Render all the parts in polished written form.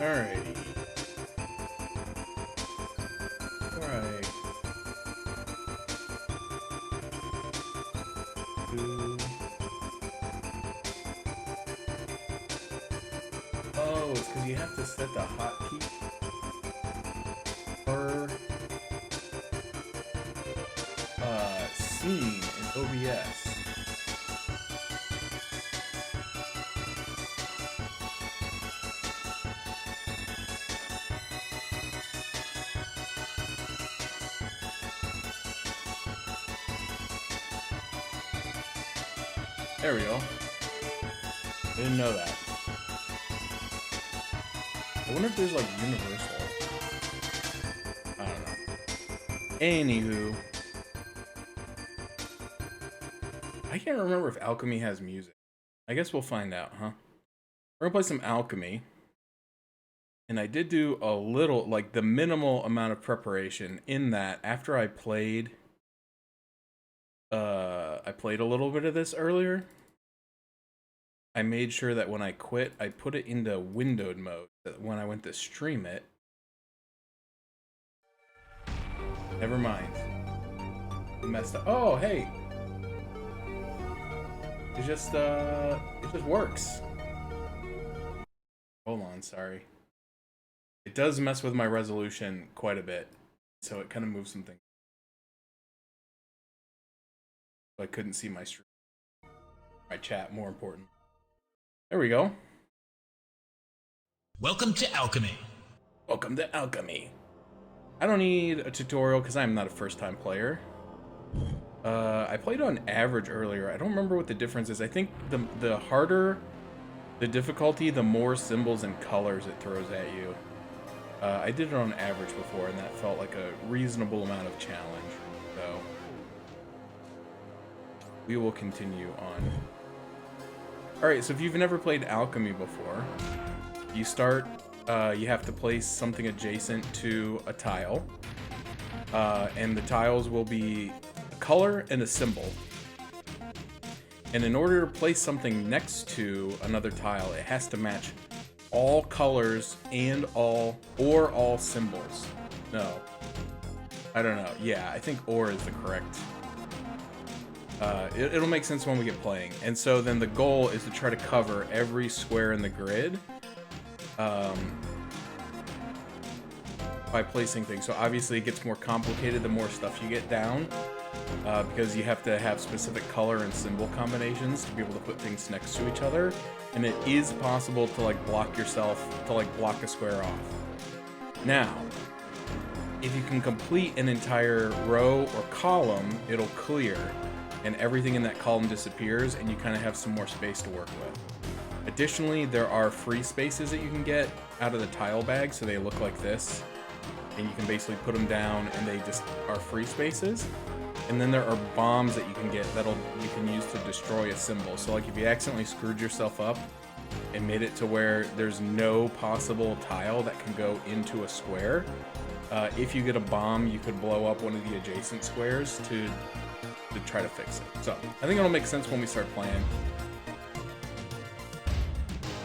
Alrighty. Alright. Oh, it's because you have to set the hotkey per scene in OBS. There we go. I didn't know that. I wonder if there's like universal. I don't know. Anywho. I can't remember if Alchemy has music. I guess we'll find out, huh? We're gonna play some Alchemy. And I did do a little, like the minimal amount of preparation in that after I played a little bit of this earlier. I made sure that when I quit, I put it into windowed mode. That when I went to stream it, never mind. I messed up. Oh, hey, it just works. Hold on, sorry. It does mess with my resolution quite a bit, so it kind of moves some things. I couldn't see my stream, my chat. More important. There we go. Welcome to Alchemy. Welcome to Alchemy. I don't need a tutorial because I'm not a first-time player. I played on average earlier. I don't remember what the difference is. I think the harder the difficulty, the more symbols and colors it throws at you. I did it on average before, and that felt like a reasonable amount of challenge. So we will continue on. Alright, so if you've never played Alchemy before, you start, you have to place something adjacent to a tile. And the tiles will be a color and a symbol. And in order to place something next to another tile, it has to match all colors and all symbols. No. I don't know. Yeah, I think or is the correct. It'll make sense when we get playing. And so then the goal is to try to cover every square in the grid by placing things. So obviously it gets more complicated the more stuff you get down because you have to have specific color and symbol combinations to be able to put things next to each other. And it is possible to like block yourself, to like block a square off. Now, if you can complete an entire row or column, it'll clear. And everything in that column disappears, and you kind of have some more space to work with. Additionally, there are free spaces that you can get out of the tile bag, so they look like this. And you can basically put them down, and they just are free spaces. And then there are bombs that you can get you can use to destroy a symbol. So like if you accidentally screwed yourself up and made it to where there's no possible tile that can go into a square, if you get a bomb, you could blow up one of the adjacent squares to try to fix it. So I think it'll make sense when we start playing.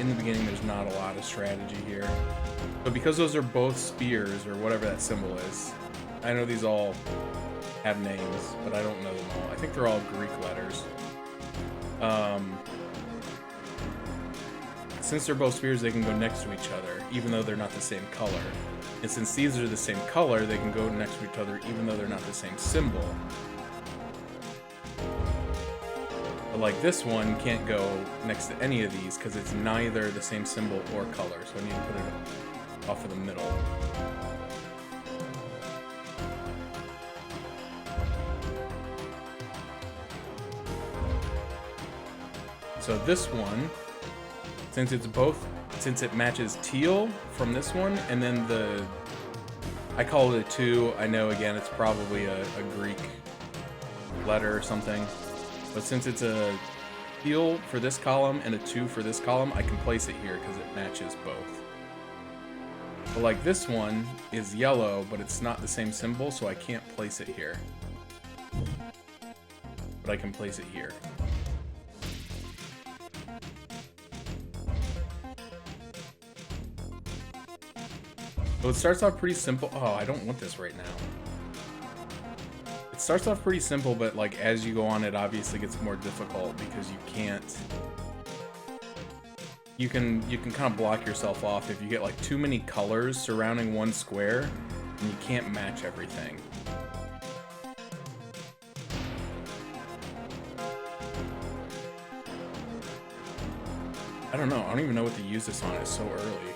In the beginning, there's not a lot of strategy here. But because those are both spears, or whatever that symbol is, I know these all have names, but I don't know them all. I think they're all Greek letters. Since they're both spears, they can go next to each other, even though they're not the same color. And since these are the same color, they can go next to each other, even though they're not the same symbol. But like this one can't go next to any of these because it's neither the same symbol or color, so I need to put it off of the middle. So this one, since it matches teal from this one, and then I call it a 2. I know again it's probably a Greek letter or something. But since it's a teal for this column and a 2 for this column, I can place it here because it matches both. But like this one is yellow, but it's not the same symbol, so I can't place it here. But I can place it here. So it starts off pretty simple. Oh, I don't want this right now. It starts off pretty simple, but like as you go on, it obviously gets more difficult because you can't. You can kind of block yourself off if you get like too many colors surrounding one square, and you can't match everything. I don't know. I don't even know what to use this on. It's so early.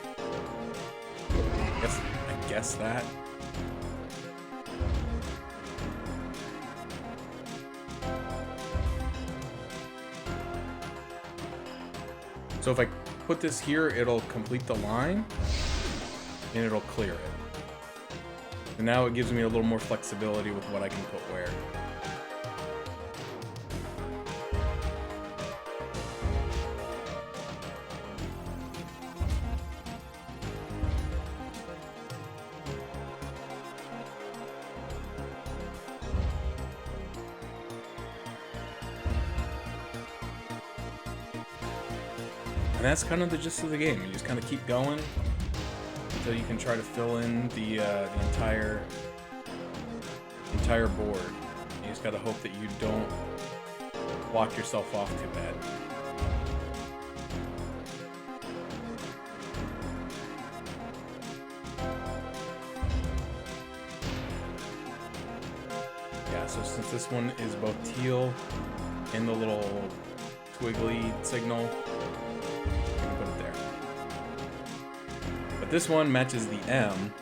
I guess that. So if I put this here, it'll complete the line and it'll clear it. And now it gives me a little more flexibility with what I can put where. And that's kind of the gist of the game. You just kind of keep going until you can try to fill in the entire board. You just gotta hope that you don't block yourself off too bad. Yeah, so since this one is both teal and the little twiggly signal, this one matches the M,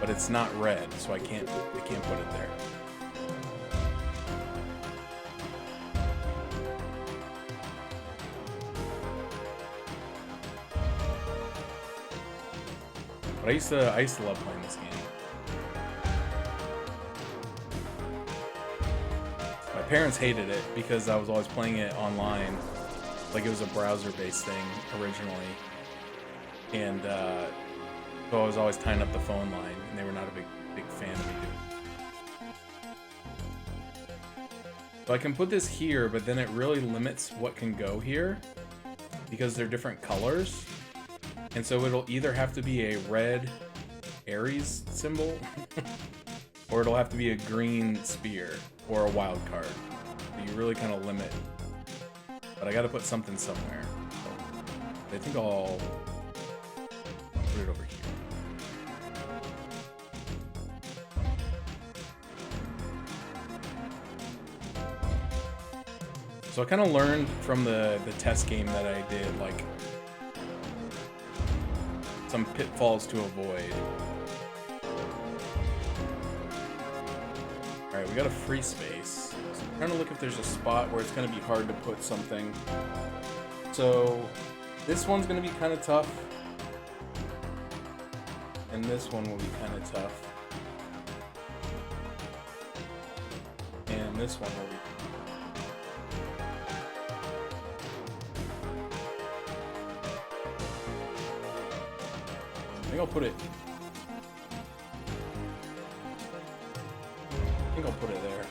but it's not red, so I can't put it there. But I used to love playing this game. My parents hated it because I was always playing it online, like it was a browser-based thing originally, and so I was always tying up the phone line, and they were not a big fan of me doing it. So I can put this here, but then it really limits what can go here because they're different colors. And so it'll either have to be a red Aries symbol or it'll have to be a green spear or a wild card. So you really kind of limit. But I got to put something somewhere. So I think I'll put it over here. So I kind of learned from the test game that I did, like, some pitfalls to avoid. Alright, we got a free space. So I'm trying to look if there's a spot where it's going to be hard to put something. So this one's going to be kind of tough. And this one will be kind of tough. And this one will be. I think I'll put it. I think I'll put it there.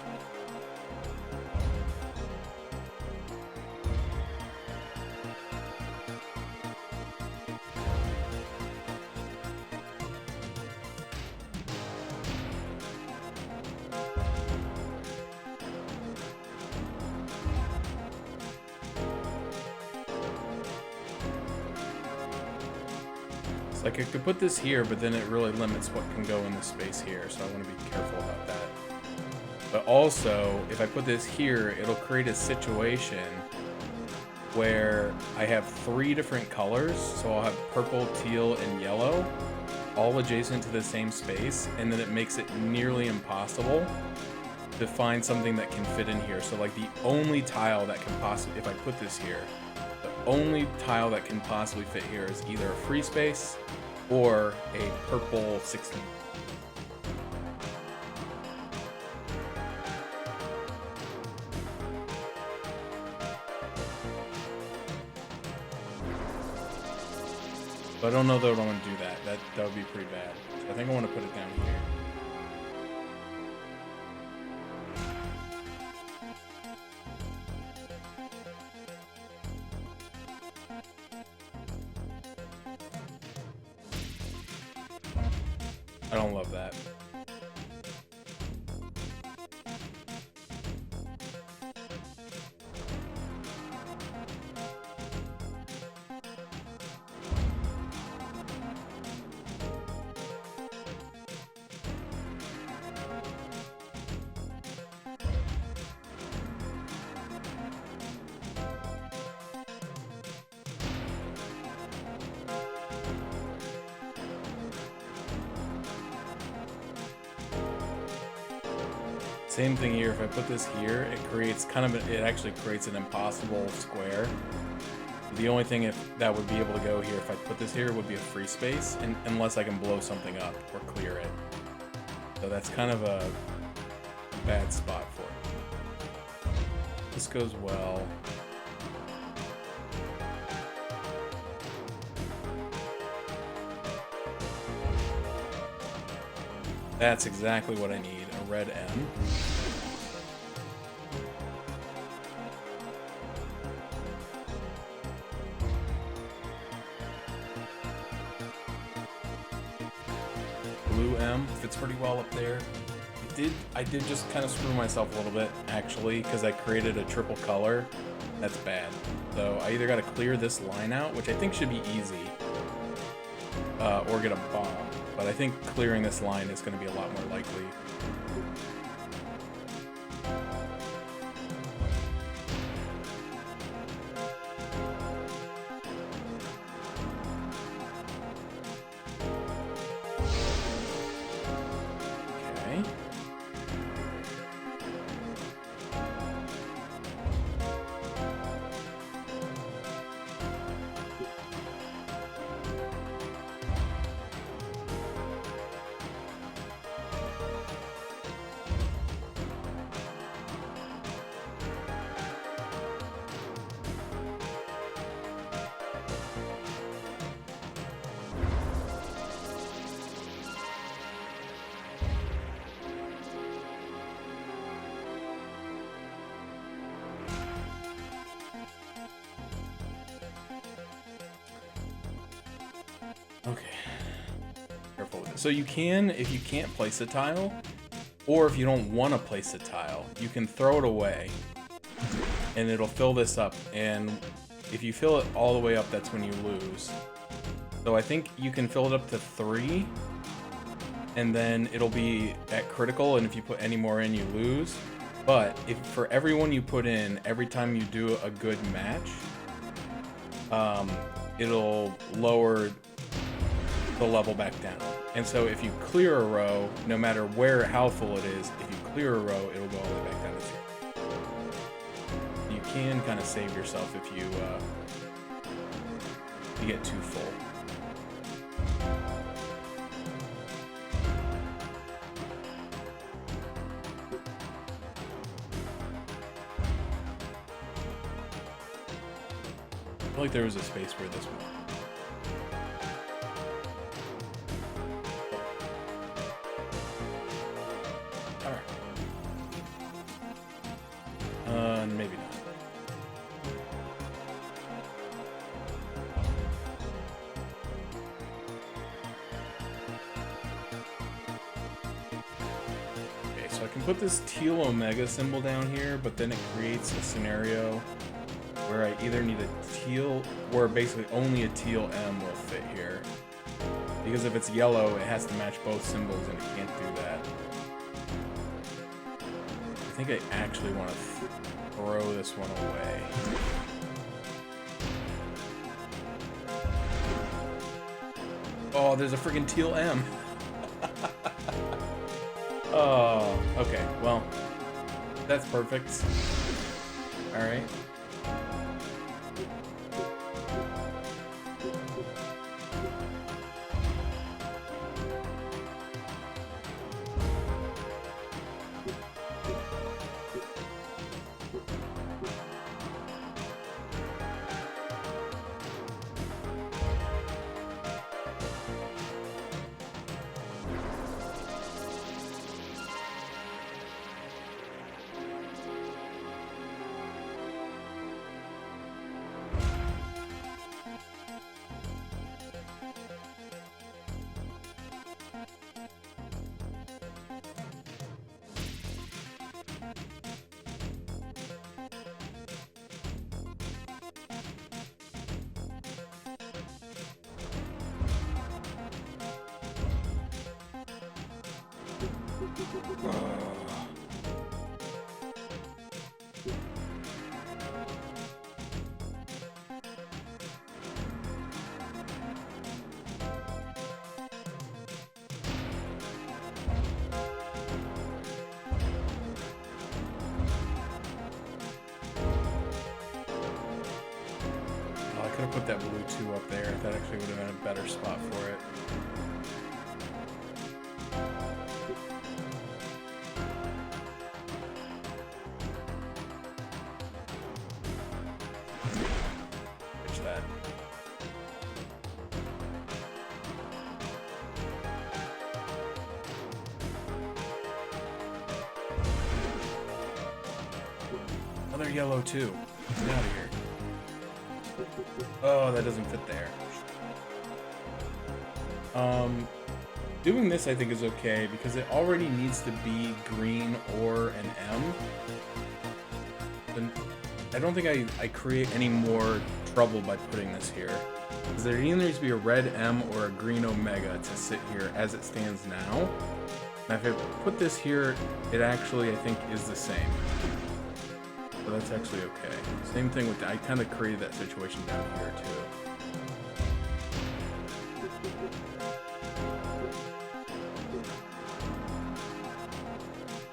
Like I could put this here, but then it really limits what can go in the space here, so I want to be careful about that. But also, if I put this here, it'll create a situation where I have 3 different colors, so I'll have purple, teal, and yellow, all adjacent to the same space, and then it makes it nearly impossible to find something that can fit in here. So like the only tile that can possibly, if I put this here, the only tile that can possibly fit here is either a free space or a purple 16. But I don't know that I want to do that. That would be pretty bad. So I think I want to put it down here. I don't love that. Same thing here. If I put this here, it creates kind of it actually creates an impossible square. The only thing that would be able to go here if I put this here would be a free space, unless I can blow something up or clear it. So that's kind of a bad spot for it. This goes well. That's exactly what I need, a red M. Blue M fits pretty well up there. I did just kind of screw myself a little bit, actually, because I created a triple color. That's bad. So I either got to clear this line out, which I think should be easy, or get a bomb. But I think clearing this line is going to be a lot more likely. Okay. Okay. Careful with it. So you can, if you can't place a tile, or if you don't want to place a tile, you can throw it away, and it'll fill this up. And if you fill it all the way up, that's when you lose. So I think you can fill it up to 3, and then it'll be at critical, and if you put any more in, you lose. But if for everyone you put in, every time you do a good match, it'll lower the level back down. And so if you clear a row, no matter how full it is, if you clear a row, it'll go all the way back down to 0. You can kind of save yourself if you get too full. I feel like there was a space where this one. Maybe not. Okay, so I can put this teal omega symbol down here, but then it creates a scenario where I either need a teal, or basically only a teal M will fit here. Because if it's yellow, it has to match both symbols, and it can't do that. I think I actually want to throw this one away. Oh, there's a friggin' teal M. Oh, okay, well, that's perfect. All right. Put that blue 2 up there. That actually would have been a better spot for it. Fix that. Another yellow 2. Get out of here. Oh, that doesn't fit there. Doing this I think is okay because it already needs to be green or an M. And I don't think I create any more trouble by putting this here. Because there either needs to be a red M or a green Omega to sit here as it stands now. And if I put this here, it actually I think is the same. So that's actually okay. Same thing with I kind of created that situation down here too.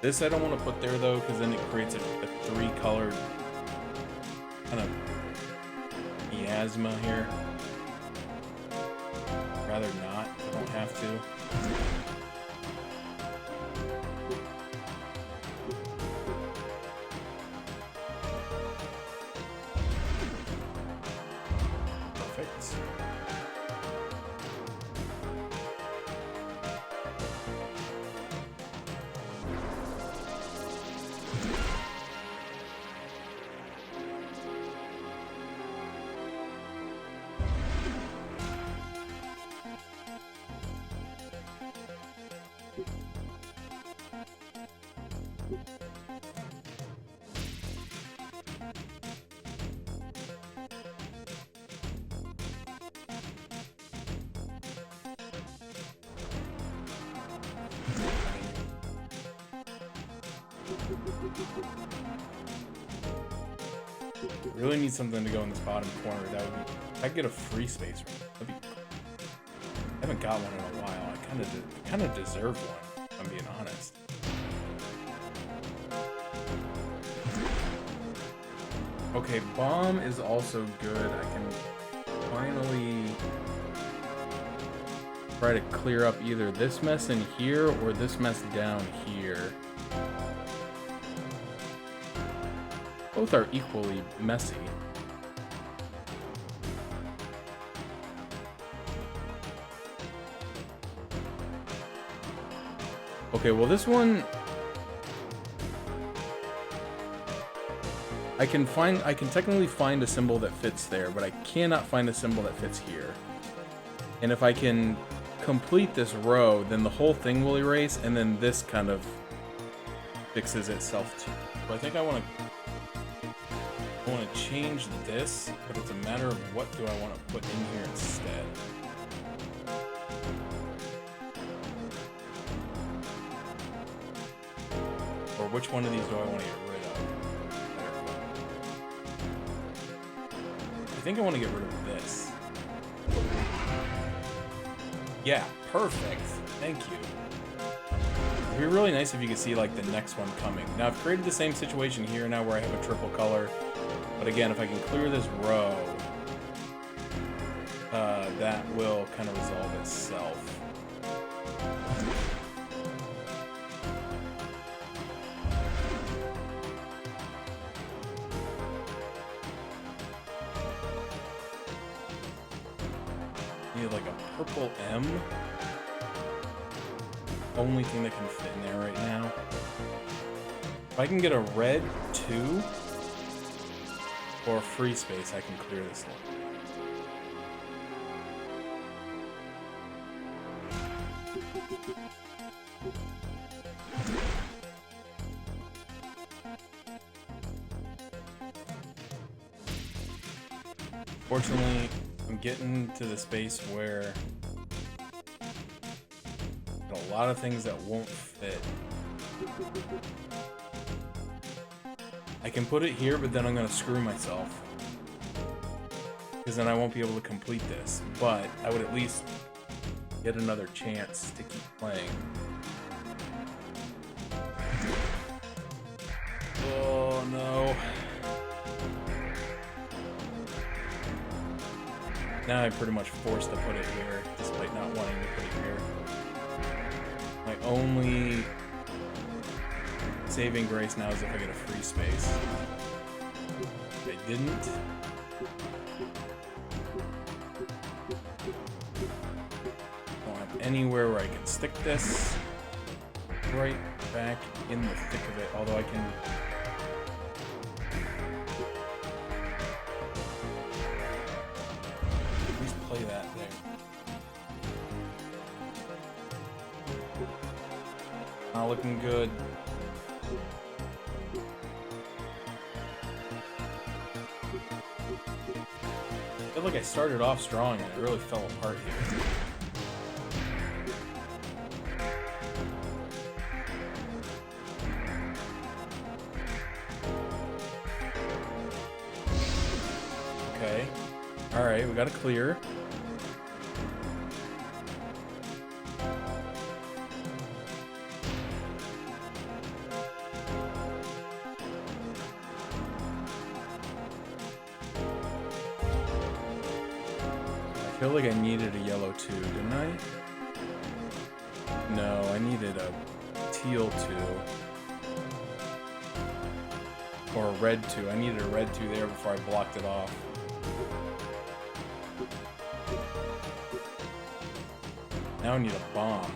This I don't want to put there though, because then it creates a 3-colored kind of miasma here. Rather not, I don't have to. Really need something to go in this bottom corner. That would be. If I could get a free space, that'd be. I haven't got one in a while. I kind of deserve one. If I'm being honest. Okay, bomb is also good. I can finally try to clear up either this mess in here or this mess down here. Both are equally messy. Okay, well this one I can technically find a symbol that fits there, but I cannot find a symbol that fits here. And if I can complete this row, then the whole thing will erase, and then this kind of fixes itself too. So I think I want to change this, but it's a matter of what do I want to put in here instead. Or which one of these do I want to get rid of? I think I want to get rid of this. Yeah, perfect. Thank you. It'd be really nice if you could see like the next one coming. Now I've created the same situation here now where I have a triple color. But again, if I can clear this row, that will kind of resolve itself. Need like a purple M. Only thing that can fit in there right now. If I can get a red 2 or a free space, I can clear this one. Fortunately, I'm getting to the space where a lot of things that won't fit. I can put it here, but then I'm gonna screw myself. Because then I won't be able to complete this. But I would at least get another chance to keep playing. Oh no. Now I'm pretty much forced to put it here, despite not wanting to put it here. My only saving grace now is if I get a free space. If I didn't, I don't have anywhere where I can stick this. Right back in the thick of it, although I can... at least play that there. Not looking good. I feel like I started off strong and it really fell apart here. Okay. Alright, we got a clear. I feel like I needed a yellow 2, didn't I? No, I needed a teal 2. Or a red 2. I needed a red 2 there before I blocked it off. Now I need a bomb.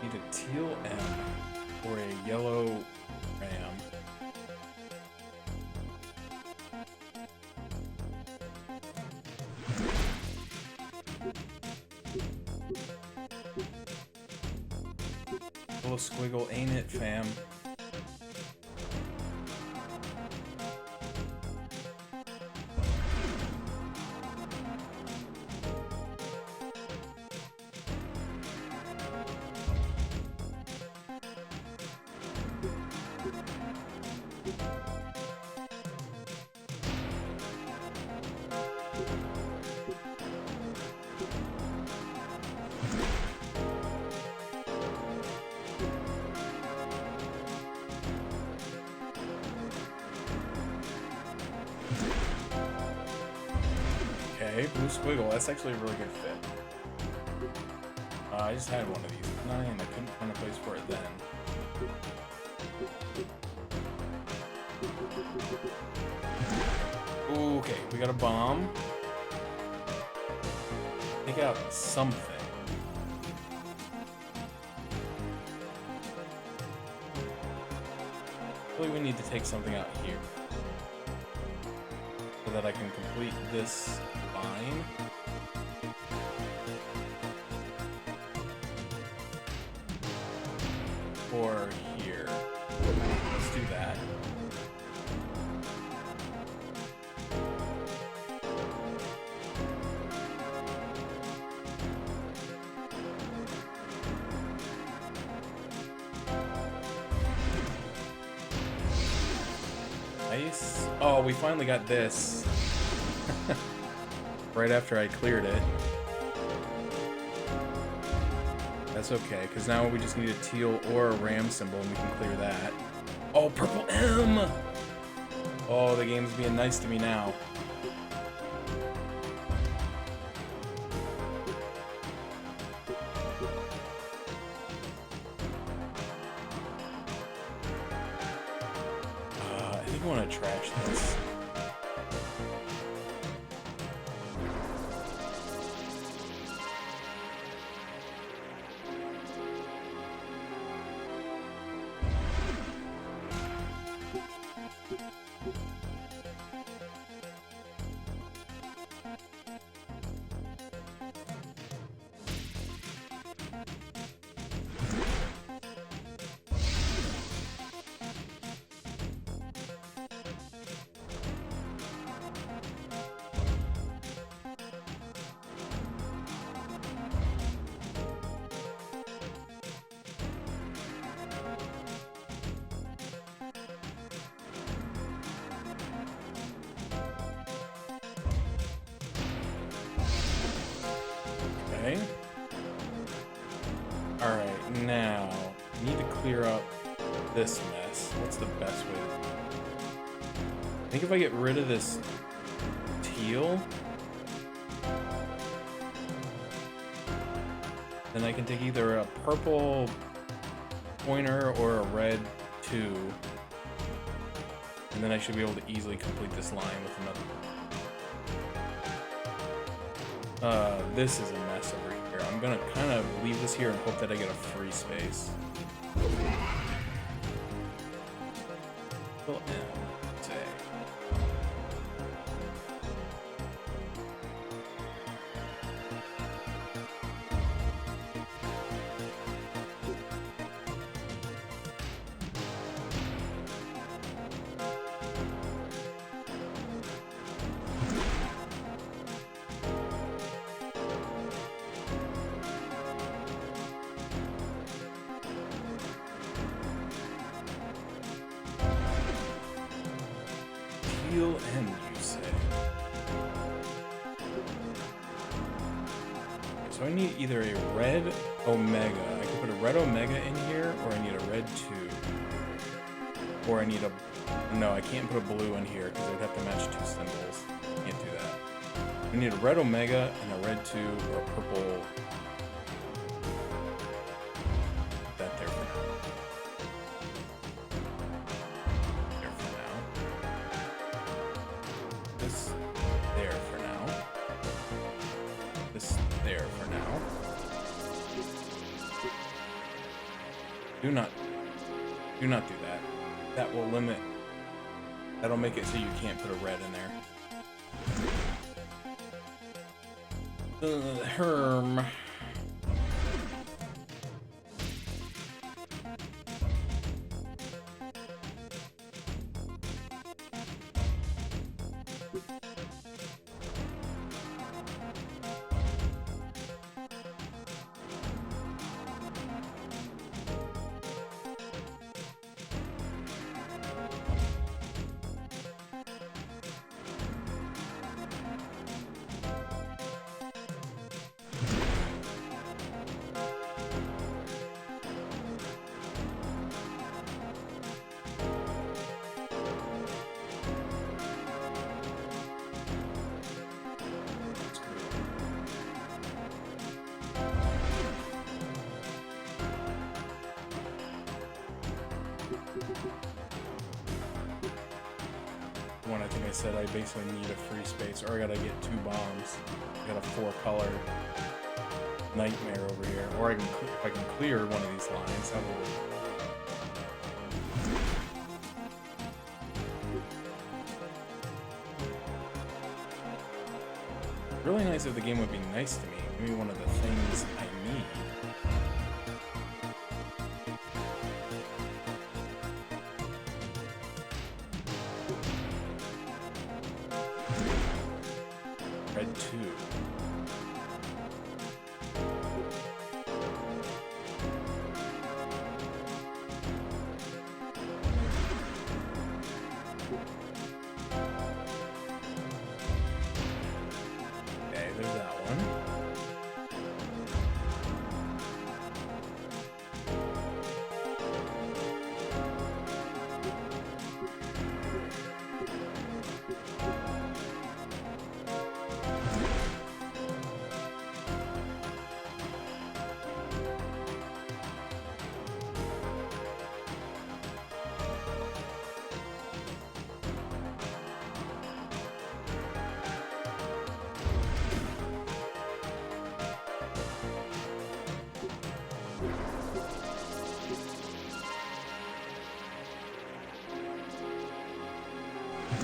Need a teal M or a yellow ram. Little squiggle, ain't it, fam? Okay, blue squiggle. That's actually a really good fit. I just had one of these, and I couldn't find a place for it then. Okay, we got a bomb. Take out something. Really, we need to take something out here so that I can complete this line. Or here. Let's do that. Nice. Oh, we finally got this. Right after I cleared it. That's okay, because now we just need a teal or a ram symbol and we can clear that. Oh, purple M! Oh, the game's being nice to me now. I think I want to trash this. Okay. Alright, now, I need to clear up this mess. What's the best way to... I think if I get rid of this teal, then I can take either a purple pointer or a red 2, and then I should be able to easily complete this line with another. This is a mess over here. I'm gonna kind of leave this here and hope that I get a free space. Well, teal end, you say? So I need either a red omega. I can put a red omega in here, or I need a red 2. Or I need a... No, I can't put a blue in here because I'd have to match 2 symbols. Can't do that. I need a red omega and a red 2 or a purple... That there for now. There for now. This there for now. This there for now. Do not do that. That will limit. That'll make it so you can't put a red in there. Herm. One, I think I said I basically need a free space, or I gotta get 2 bombs. I got a 4-color nightmare over here, or I can if I can clear one of these lines. That will... Really nice if the game would be nice to me. Maybe one of the things I need. Red 2. Okay, there's that one.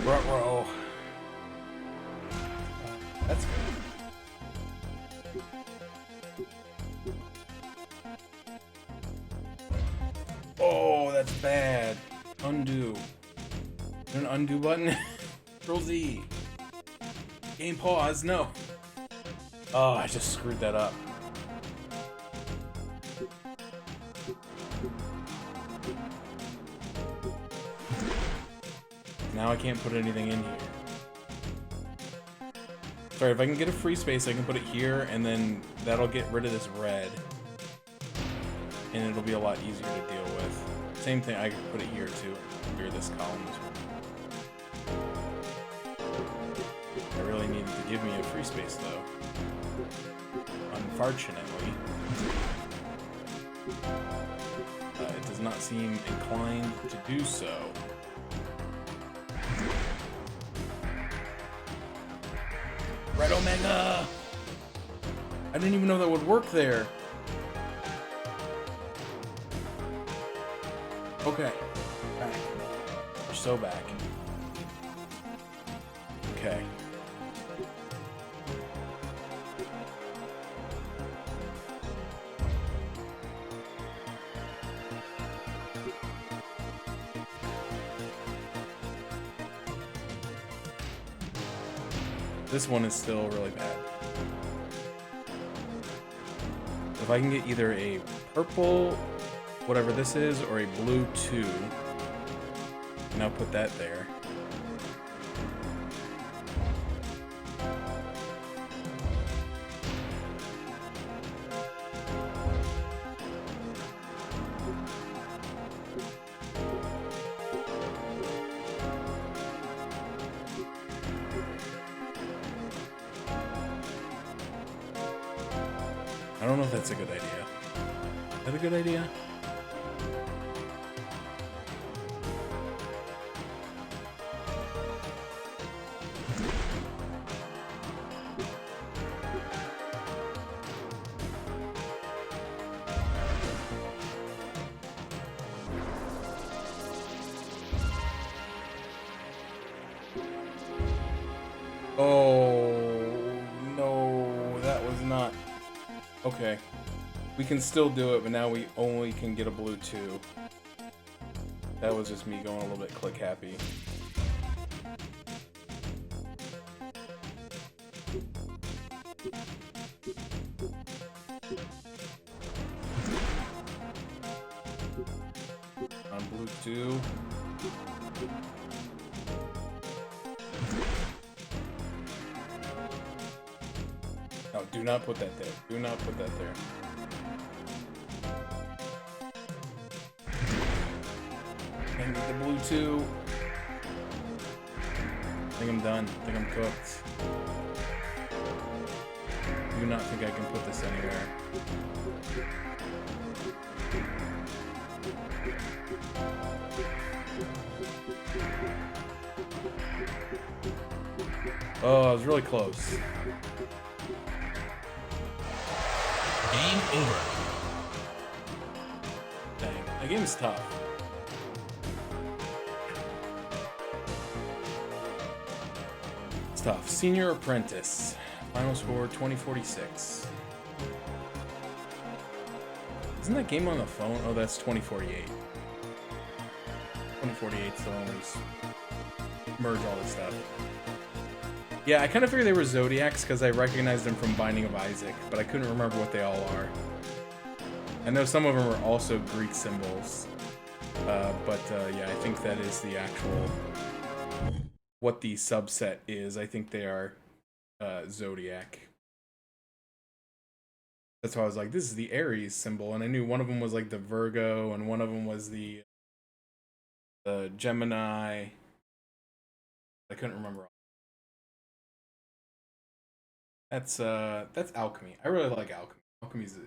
Ruh-roh. That's good. Oh, that's bad. Undo. Is there an undo button? Control Z. Game pause. No. Oh, I just screwed that up. Now I can't put anything in here. Sorry, if I can get a free space, I can put it here, and then that'll get rid of this red. And it'll be a lot easier to deal with. Same thing, I can put it here too. Clear this column as well. I really needed to give me a free space though. Unfortunately. It does not seem inclined to do so. Red Omega! I didn't even know that would work there. Okay. Back. We're so back. Okay. This one is still really bad. If I can get either a purple, whatever this is, or a blue 2, and I'll put that there. I don't know if that's a good idea. Is that a good idea? Oh, no, that was not... Okay. We can still do it, but now we only can get a blue 2. That was just me going a little bit click happy. On blue 2. No, do not put that there. Do not put that there. I need the blue 2. I think I'm done. I think I'm cooked. Do not think I can put this anywhere. Oh, I was really close. Game over. Dang, that game's tough. It's tough. Senior Apprentice. Final score 2046. Isn't that game on the phone? Oh, that's 2048. 2048 is the one where you merge all this stuff. Yeah, I kind of figured they were Zodiacs because I recognized them from Binding of Isaac, but I couldn't remember what they all are. I know some of them are also Greek symbols, but yeah, I think that is the actual, what the subset is. I think they are Zodiac. That's why I was like, this is the Aries symbol, and I knew one of them was like the Virgo, and one of them was the Gemini. I couldn't remember. That's Alchemy. I really like Alchemy. Alchemy's